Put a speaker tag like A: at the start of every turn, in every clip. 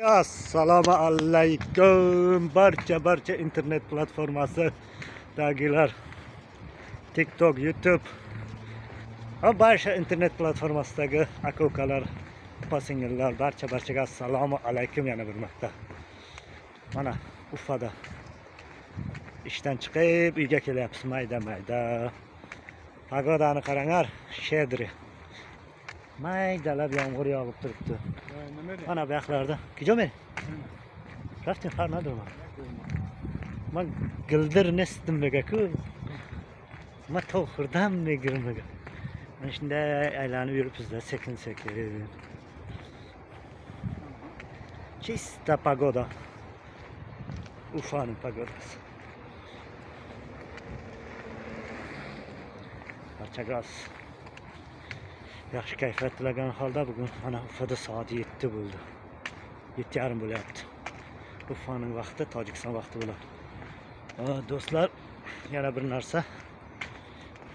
A: Assalomu alaykum barcha internet platformasidagilar, TikTok, YouTube va barcha internet platformasidagi aka-ukalar, opa-singillar barchaga assalomu alaykum yana bir marta. Mana Ufada ishdan chiqib uyga kelyapmiz mayda. Pagodani qaranglar, shedri. Maydalab yomg'ir yog'ib turibdi. Mana bu yoqlarda. Kijo'men. Rafting farmadimi? Men gildir nestimga-ku. Men to'g'ridan girmaga. Mana shunday aylanib yuribmiz-da sekin. Chista pagoda. Ufaning pagodasi. Barchaga yaxshi kayfiyat tilagan holda bugun mana Ufada soat 7 bo'ldi. 7:30 bo'lyapti. Ufaning vaqti Tojikiston vaqti bo'ladi. Do'stlar, yana bir narsa.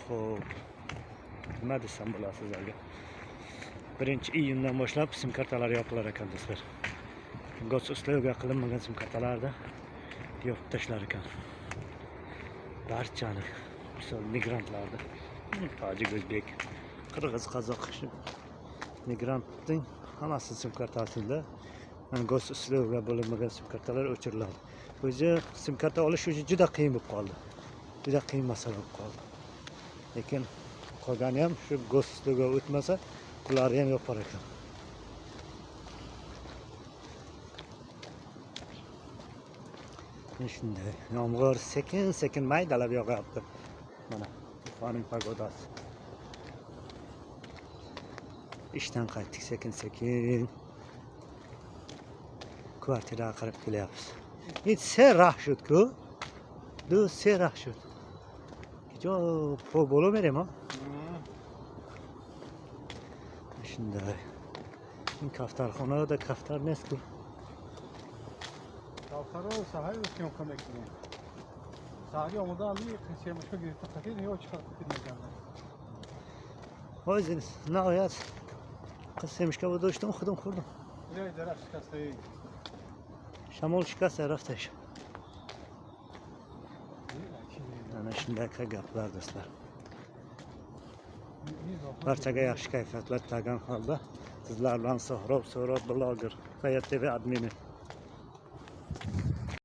A: Xo'p. Nima desam bo'ladi sizlarga? 1-iyundan boshlab sim kartalar yopilar ekan do'stlar. Gos uslubiga qilinmagan sim kartalarni yopib tashlar ekan. Barchani, misol migrantlarni, tojik, o'zbek, qirg'iz, qozoq, migrantning hammasi sim kartasida gos uslubiga bo'linmagan sim kartalar o'chiriladi. O'zi sim karta olish juda qiyin bo'lib qoldi. Juda qiyin masala bo'lib qoldi. Lekin qolgani ham shu gos uslubiga o'tmasa, ularni ham yopar ekan. Shunday yomg'ir sekin maydalab yog'yapti. Mana Ufaning pagodasi. İşten qaytdik sekin. Kvartiraga qarab kelyapmiz. Se rahshutku. Du se rahshut. Kijo po bo'laverem ha. Shunday. Kaftarxonada kaftar nesku.
B: Kaftarı sahaya üstüne koymak için. Sahaya omadan alıyor, kısaymışa girip takatıyor, yok çıkartıp gideceğim.
A: O'zingiz nihoyat qilsemishga bo'lishdim, xurdim.
B: Nereye daraxt shikasta?
A: Shamol shikasta raftash. Ana shunday gaplar do'stlar. Barchaga yaxshi kayfiyatlar tilagan holda sizlar bilan So'rob bloger, Hayot TV admini